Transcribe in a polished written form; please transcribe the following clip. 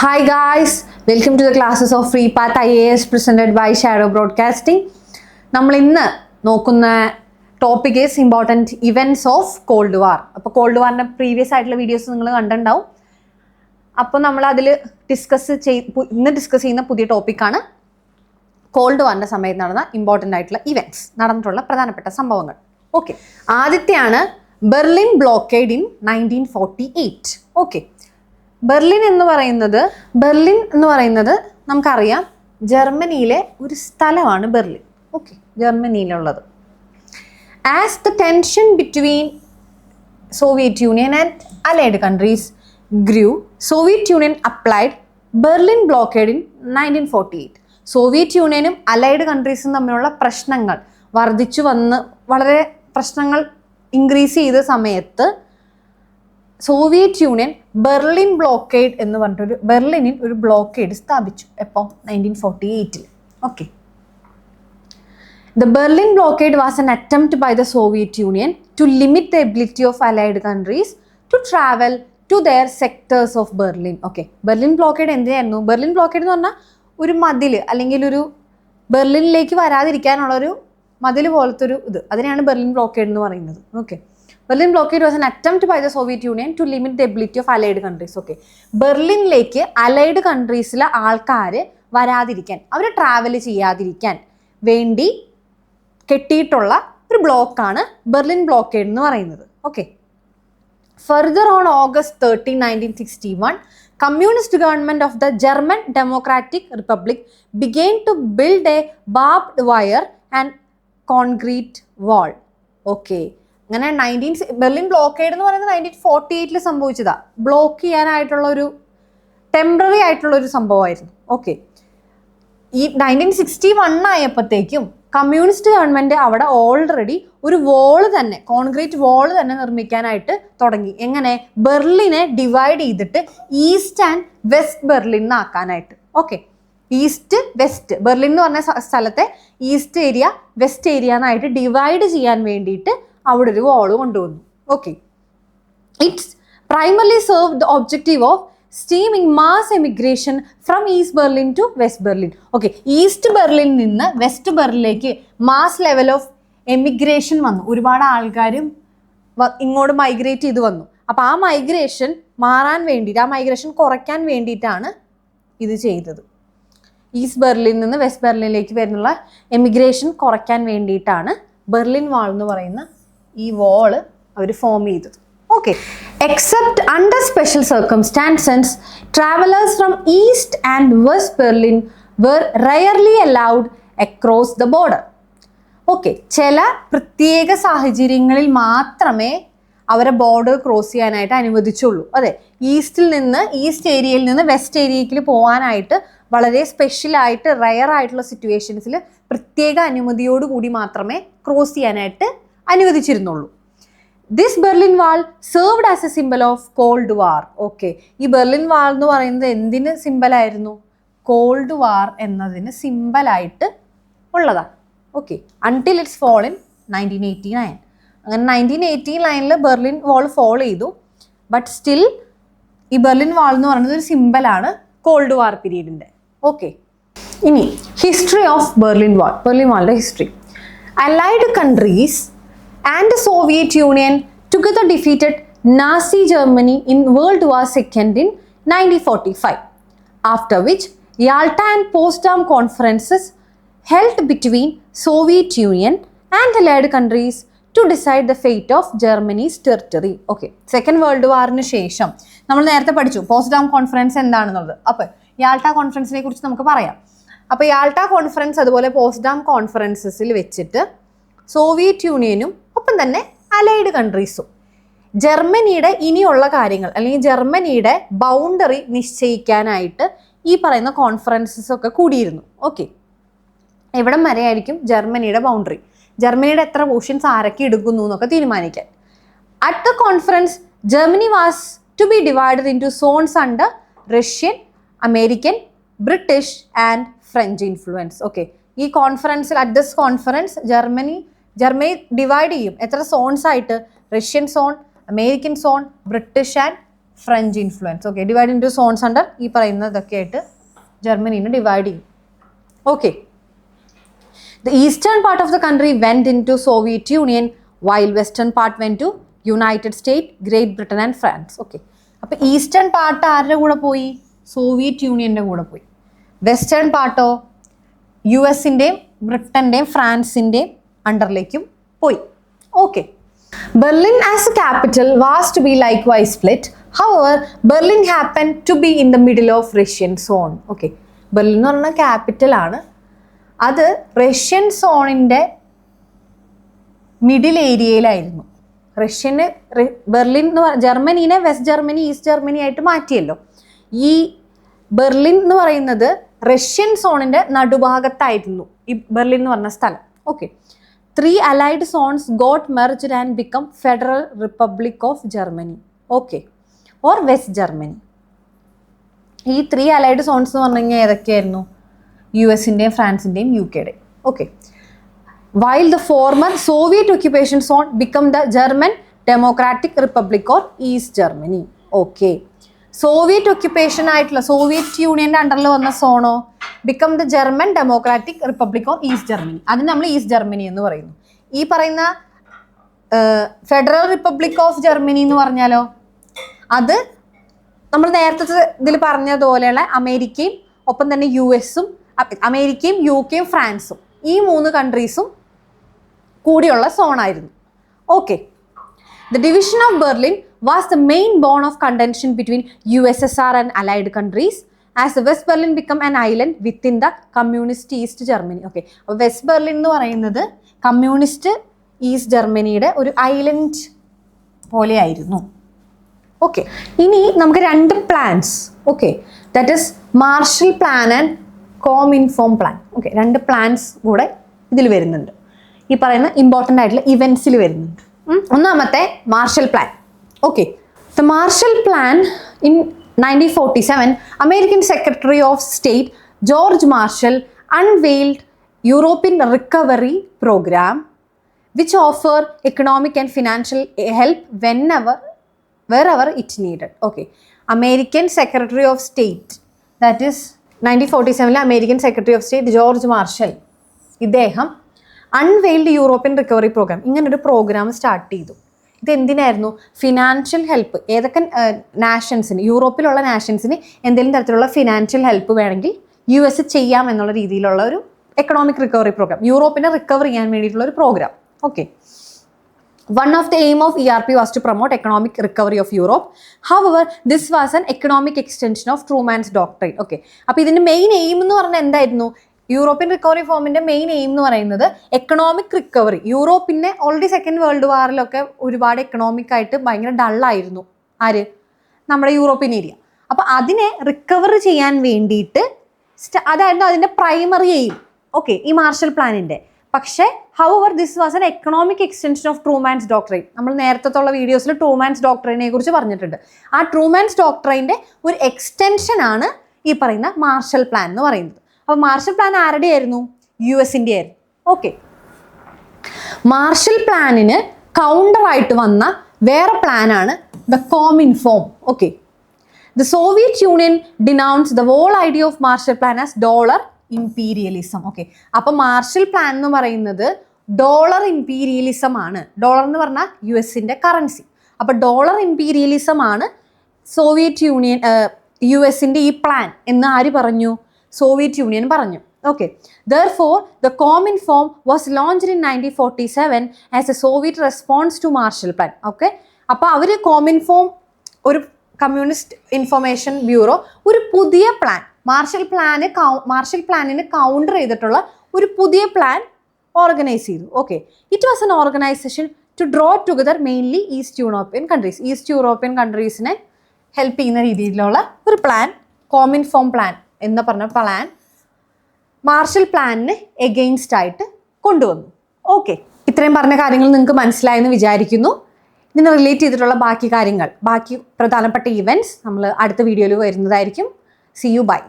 Hi guys, welcome to the classes of Free Path IAS presented by Shadow Broadcasting. നമ്മൾ ഇന്ന് നോക്കുന്ന topic is important events of Cold വാർ. അപ്പോൾ called വാറിൻ്റെ previous ആയിട്ടുള്ള videos നിങ്ങൾ കണ്ടിട്ടുണ്ടാവും. അപ്പോൾ നമ്മൾ അതിൽ ഇന്ന് ഡിസ്കസ് ചെയ്യുന്ന പുതിയ ടോപ്പിക്കാണ് കോൾഡ് വാറിൻ്റെ സമയത്ത് നടന്ന ഇമ്പോർട്ടൻ്റ് ആയിട്ടുള്ള ഇവൻറ്റ്സ്, നടന്നിട്ടുള്ള പ്രധാനപ്പെട്ട സംഭവങ്ങൾ. ഓക്കെ, ആദ്യത്തെയാണ് Berlin blockade in 1948. Okay, Berlin എന്ന് പറയുന്നത് നമുക്കറിയാം ജർമ്മനിയിലെ ഒരു സ്ഥലമാണ് ബെർലിൻ. ഓക്കെ, ജർമ്മനിയിലുള്ളത്. As the tension between Soviet Union and allied countries grew, Soviet Union applied Berlin blockade in 1948. Soviet യൂണിയനും അലൈഡ് കൺട്രീസും തമ്മിലുള്ള പ്രശ്നങ്ങൾ വർദ്ധിച്ചു വന്ന് വളരെ പ്രശ്നങ്ങൾ ഇൻക്രീസ് ചെയ്ത സമയത്ത് സോവിയറ്റ് യൂണിയൻ ബെർലിൻ ബ്ലോക്കേഡ് എന്ന് പറഞ്ഞിട്ടൊരു ബെർലിനിൽ ഒരു ബ്ലോക്കേഡ് സ്ഥാപിച്ചു. എപ്പോൾ? 1948. Okay, the Berlin blockade was an attempt by the Soviet Union to limit the ability of allied countries to travel to their sectors of Berlin. Okay, Berlin blockade എന്തിനായിരുന്നു? Berlin blockade എന്ന് പറഞ്ഞാൽ ഒരു മതിൽ അല്ലെങ്കിൽ ഒരു ബെർലിനിലേക്ക് വരാതിരിക്കാനുള്ളൊരു മതിൽ പോലത്തെ ഒരു ഇത്, അതിനെയാണ് ബെർലിൻ ബ്ലോക്കേഡ് എന്ന് പറയുന്നത്. Okay, Berlin blockade was an attempt by the Soviet Union to limit the ability of allied countries. Okay, ബെർലിനിലേക്ക് അലൈഡ് കൺട്രീസിലെ ആൾക്കാർ വരാതിരിക്കാൻ, അവർ ട്രാവൽ ചെയ്യാതിരിക്കാൻ വേണ്ടി കെട്ടിയിട്ടുള്ള ഒരു ബ്ലോക്കാണ് ബെർലിൻ ബ്ലോക്കേഡ് എന്ന് പറയുന്നത്. Okay, further on August 13, 1961, communist government of the German Democratic Republic began to build a barbed wire and concrete wall. Okay, അങ്ങനെ ബെർലിൻ ബ്ലോക്കേഡ് എന്ന് പറയുന്നത് 1948 സംഭവിച്ചതാ. ബ്ലോക്ക് ചെയ്യാനായിട്ടുള്ള ഒരു ടെമ്പററി ആയിട്ടുള്ള ഒരു സംഭവമായിരുന്നു. ഓക്കെ, ഈ 1961 ആയപ്പോഴത്തേക്കും കമ്മ്യൂണിസ്റ്റ് ഗവൺമെന്റ് അവിടെ ഓൾറെഡി ഒരു വോള് തന്നെ, കോൺക്രീറ്റ് വോള് തന്നെ നിർമ്മിക്കാനായിട്ട് തുടങ്ങി. എങ്ങനെ? ബെർലിനെ ഡിവൈഡ് ചെയ്തിട്ട് ഈസ്റ്റ് ആൻഡ് വെസ്റ്റ് ബെർലിൻ ആക്കാനായിട്ട്. ഓക്കെ, ഈസ്റ്റ് വെസ്റ്റ് ബെർലിൻ എന്ന് പറഞ്ഞ സ്ഥലത്തെ ഈസ്റ്റ് ഏരിയ വെസ്റ്റ് ഏരിയ എന്നായിട്ട് ഡിവൈഡ് ചെയ്യാൻ വേണ്ടിയിട്ട് അവിടെ ഒരു വാള് കൊണ്ടുവന്നു. Okay, it's primarily serve the objective of stemming mass emigration from East Berlin to West Berlin. Okay, East Berlin നിന്ന് വെസ്റ്റ് ബെർലിനിലേക്ക് മാസ് ലെവൽ ഓഫ് എമിഗ്രേഷൻ വന്നു. ഒരുപാട് ആൾക്കാരും ഇങ്ങോട്ട് മൈഗ്രേറ്റ് ചെയ്ത് വന്നു. അപ്പോൾ ആ മൈഗ്രേഷൻ മാറാൻ വേണ്ടിയിട്ട്, ആ മൈഗ്രേഷൻ കുറയ്ക്കാൻ വേണ്ടിയിട്ടാണ് ഇത് ചെയ്തത്. ഈസ്റ്റ് ബെർലിൻ നിന്ന് വെസ്റ്റ് ബെർലിനിലേക്ക് വരുന്നുള്ള എമിഗ്രേഷൻ കുറയ്ക്കാൻ വേണ്ടിയിട്ടാണ് ബെർലിൻ വാൾ എന്ന് പറയുന്ന ഈ വാള് അവർ ഫോം ചെയ്തത്. Okay, except under special circumstances, travelers from East and West Berlin were rarely allowed across the border. Okay, ചില പ്രത്യേക സാഹചര്യങ്ങളിൽ മാത്രമേ അവരെ ബോർഡർ ക്രോസ് ചെയ്യാനായിട്ട് അനുവദിച്ചുള്ളൂ. അതെ, ഈസ്റ്റ് ഏരിയയിൽ നിന്ന് വെസ്റ്റ് ഏരിയയിൽ പോകാനായിട്ട് വളരെ സ്പെഷ്യലായിട്ട് റയർ ആയിട്ടുള്ള സിറ്റുവേഷൻസിൽ പ്രത്യേക അനുമതിയോടുകൂടി മാത്രമേ ക്രോസ് ചെയ്യാനായിട്ട് അനുവദിച്ചിരുന്നുള്ളൂ. This Berlin Wall served as a symbol of Cold War. Okay, ഈ ബെർലിൻ വാൾ എന്ന് പറയുന്നത് എന്തിന് സിംബലായിരുന്നു? കോൾഡ് വാർ എന്നതിന് സിംബലായിട്ട് ഉള്ളതാണ്. Okay, until its fall in 1989. അങ്ങനെ 1989 ബെർലിൻ വാൾ ഫോൾ ചെയ്തു. ബട്ട് സ്റ്റിൽ ഈ ബെർലിൻ വാൾ എന്ന് പറയുന്നത് ഒരു സിംബലാണ് കോൾഡ് വാർ പീരീഡിൻ്റെ. ഓക്കെ, ഇനി history of Berlin Wall, Berlin വാളിൻ്റെ history. Allied countries and the Soviet Union together defeated Nazi Germany in World War II in 1945, after which Yalta and Potsdam conferences held between Soviet Union and allied countries to decide the fate of Germany's territory. Okay, Second World വാറിന് ശേഷം നമ്മൾ നേരത്തെ പഠിച്ചു പോസ്റ്റ്ഡാം conference എന്താണെന്നുള്ളത്. അപ്പോൾ Yalta കോൺഫറൻസിനെ കുറിച്ച് നമുക്ക് പറയാം. അപ്പോൾ യാൾട്ട കോൺഫറൻസ് അതുപോലെ പോസ്റ്റ്ഡാം കോൺഫറൻസസിൽ വെച്ചിട്ട് സോവിയറ്റ് യൂണിയനും ഒപ്പം തന്നെ അലൈഡ് കൺട്രീസും ജർമ്മനിയുടെ ഇനിയുള്ള കാര്യങ്ങൾ അല്ലെങ്കിൽ ജർമ്മനിയുടെ ബൗണ്ടറി നിശ്ചയിക്കാനായിട്ട് ഈ പറയുന്ന കോൺഫറൻസസ് ഒക്കെ കൂടിയിരുന്നു. ഓക്കെ, എവിടം വരെ ആയിരിക്കും ജർമ്മനിയുടെ ബൗണ്ടറി, ജർമ്മനിയുടെ എത്ര പോർഷൻസ് ആരൊക്കെ എടുക്കുന്നു എന്നൊക്കെ തീരുമാനിക്കാൻ. At the conference Germany was to be divided into zones under Russian, American, British and French influence. Okay, ഈ കോൺഫറൻസിൽ at this conference Germany divide ചെയ്യും. എത്ര സോൺസ് ആയിട്ട്? Russian zone, American zone, British and French influence. Okay, divide into zones under ഈ പറയുന്നതൊക്കെ ആയിട്ട് ജർമ്മനീനെ divide ചെയ്യും. Okay, the eastern part of the country went into Soviet Union while western part went to United States, Great Britain and France. Okay, അപ്പോൾ eastern part ആരുടെ കൂടെ പോയി? Soviet യൂണിയൻ്റെ കൂടെ പോയി. വെസ്റ്റേൺ പാർട്ടോ യു എസിൻ്റെയും ബ്രിട്ടൻ്റെയും ഫ്രാൻസിൻ്റെയും അണ്ടറിലേക്കും പോയി. Okay, Berlin as a capital was to be likewise split. However, Berlin happened to be in the middle of Russian zone. Okay, Berlin എന്ന് പറഞ്ഞ ക്യാപിറ്റലാണ്, അത് റഷ്യൻ സോണിൻ്റെ മിഡിൽ ഏരിയയിലായിരുന്നു. ബെർലിൻ എന്ന് പറഞ്ഞ ജർമ്മനീനെ വെസ്റ്റ് ജർമ്മനി ഈസ്റ്റ് ജർമ്മനി ആയിട്ട് മാറ്റിയല്ലോ. ഈ Berlin എന്ന് പറയുന്നത് Russian സോണിൻ്റെ നടുഭാഗത്തായിരുന്നു ഈ ബെർലിൻ എന്ന് പറഞ്ഞ സ്ഥലം. Okay, 3 allied zones got merged and become Federal Republic of Germany. Okay, or West Germany. ഈ 3 allied zones എന്ന് പറഞ്ഞു കഴിഞ്ഞാൽ ഏതൊക്കെയായിരുന്നു? യു എസിൻ്റെയും ഫ്രാൻസിൻ്റെയും യു കെയുടെയും. Okay, while the former Soviet occupation zone become the German Democratic Republic or East Germany. Okay, Soviet occupation ആയിട്ടുള്ള Soviet യൂണിയൻ്റെ അണ്ടറിൽ വന്ന സോണോ become the German Democratic Republic of East Germany. അതിന് നമ്മൾ ഈസ്റ്റ് ജർമ്മനി എന്ന് പറയുന്നു. ഈ പറയുന്ന ഫെഡറൽ റിപ്പബ്ലിക് ഓഫ് ജർമ്മനി എന്ന് പറഞ്ഞാലോ അത് നമ്മൾ നേരത്തെ ഇതിൽ പറഞ്ഞതുപോലെയുള്ള അമേരിക്കയും ഒപ്പം തന്നെ യു എസും അമേരിക്കയും യു കെയും ഫ്രാൻസും ഈ 3 കൺട്രീസും കൂടിയുള്ള സോണായിരുന്നു. Okay, the division of Berlin was the main bone of contention between USSR and allied countries as the West Berlin became an island within the communist East Germany. Okay, west Berlin എന്ന് പറയുന്നത് communist east ജർമ്മനിയുടെ ഒരു island പോലെയായിരുന്നു. Okay, ഇനി നമുക്ക് 2 plans, okay, that is Marshall plan and Cominform plan. Okay, 2 plans കൂടെ ഇതിൽ വരുന്നുണ്ട്, ഈ പറയുന്ന ഇമ്പോർട്ടൻ്റ് ആയിട്ടുള്ള ഇവൻറ്റ്സിൽ വരുന്നുണ്ട്. ഒന്നാമത്തെ Marshall plan. Okay, the Marshall plan in 1947 American secretary of state George Marshall unveiled European recovery programme which offer economic and financial help wherever it needed. Okay, American Secretary of State, that is 1947 American Secretary of State George Marshall ഇദ്ദേഹം unveiled European recovery programme ഇങ്ങനൊരു programme start ചെയ്തു. ഇത് എന്തിനായിരുന്നു? Financial help. ഏതൊക്കെ നാഷൻസിന്, യൂറോപ്പിലുള്ള നാഷൻസിന് എന്തെങ്കിലും തരത്തിലുള്ള ഫിനാൻഷ്യൽ ഹെൽപ്പ് വേണമെങ്കിൽ യു എസ് ചെയ്യാം എന്നുള്ള രീതിയിലുള്ള ഒരു എക്കണോമിക് റിക്കവറി പ്രോഗ്രാം, യൂറോപ്പിനെ റിക്കവർ ചെയ്യാൻ വേണ്ടിയിട്ടുള്ള ഒരു programme. Okay, one of the aim of ERP was to promote economic recovery of Europe. However, this was an economic extension of Truman's doctrine. Okay, അപ്പോൾ ഇതിൻ്റെ മെയിൻ എയിം എന്ന് പറഞ്ഞാൽ എന്തായിരുന്നു? European recovery ഫോമിൻ്റെ മെയിൻ എയിം എന്ന് പറയുന്നത് economic recovery. യൂറോപ്പിനെ already second world വാറിലൊക്കെ ഒരുപാട് എക്കണോമിക് ആയിട്ട് ഭയങ്കര ഡള്ളായിരുന്നു ആര്? നമ്മുടെ യൂറോപ്യൻ ഏരിയ. അപ്പോൾ അതിനെ റിക്കവർ ചെയ്യാൻ വേണ്ടിയിട്ട് അതായിരുന്നു അതിൻ്റെ പ്രൈമറി എയിം. ഓക്കെ, ഈ മാർഷൽ പ്ലാനിൻ്റെ. പക്ഷേ however this was an economic extension of Truman's doctrine. നമ്മൾ നേരത്തെ വീഡിയോസിൽ ട്രൂമാൻസ് ഡോക്ട്രൈനെ കുറിച്ച് പറഞ്ഞിട്ടുണ്ട്. ആ ട്രൂമാൻസ് ഡോക്ട്രൈൻ്റെ ഒരു എക്സ്റ്റൻഷനാണ് ഈ പറയുന്ന മാർഷൽ പ്ലാൻ എന്ന് പറയുന്നത്. അപ്പോൾ മാർഷൽ പ്ലാൻ ആരുടെ ആയിരുന്നു? യു എസിൻ്റെ ആയിരുന്നു. ഓക്കെ, മാർഷൽ പ്ലാനിന് കൗണ്ടറായിട്ട് വന്ന വേറെ പ്ലാനാണ് the Cominform. Okay, the Soviet Union denounce the whole idea of Marshall plan as dollar imperialism. Okay, അപ്പോൾ മാർഷൽ പ്ലാൻ എന്ന് പറയുന്നത് ഡോളർ ഇംപീരിയലിസം ആണ്. ഡോളർ എന്ന് പറഞ്ഞാൽ യു എസിൻ്റെ കറൻസി. അപ്പോൾ ഡോളർ ഇംപീരിയലിസം ആണ് സോവിയറ്റ് യൂണിയൻ യു എസിൻ്റെ ഈ പ്ലാൻ എന്ന് ആര് പറഞ്ഞു? സോവിയറ്റ് യൂണിയൻ പറഞ്ഞു. Okay, therefore the Cominform was launched in 1947 as a Soviet response to Marshall Plan. Okay, അപ്പോൾ അവർ കോമിൻഫോം ഒരു കമ്മ്യൂണിസ്റ്റ് ഇൻഫർമേഷൻ ബ്യൂറോ ഒരു പുതിയ പ്ലാൻ മാർഷൽ പ്ലാനിന് കൗണ്ടർ ചെയ്തിട്ടുള്ള ഒരു പുതിയ പ്ലാൻ ഓർഗനൈസ് ചെയ്തു. Okay, it was an organisation to draw together mainly East European countries. East European കൺട്രീസിനെ help ചെയ്യുന്ന രീതിയിലുള്ള ഒരു പ്ലാൻ, കോമിൻഫോം പ്ലാൻ എന്ന് പറഞ്ഞ പ്ലാൻ മാർഷൽ പ്ലാനിന് എഗെയിൻസ്റ്റ് ആയിട്ട് കൊണ്ടുവന്നു. ഓക്കെ, ഇത്രയും പറഞ്ഞ കാര്യങ്ങൾ നിങ്ങൾക്ക് മനസ്സിലായെന്ന് വിചാരിക്കുന്നു. ഇതിന് റിലേറ്റ് ചെയ്തിട്ടുള്ള ബാക്കി കാര്യങ്ങൾ, ബാക്കി പ്രധാനപ്പെട്ട ഇവൻറ്റ്സ് നമ്മൾ അടുത്ത വീഡിയോയിൽ വരുന്നതായിരിക്കും. See you, bye.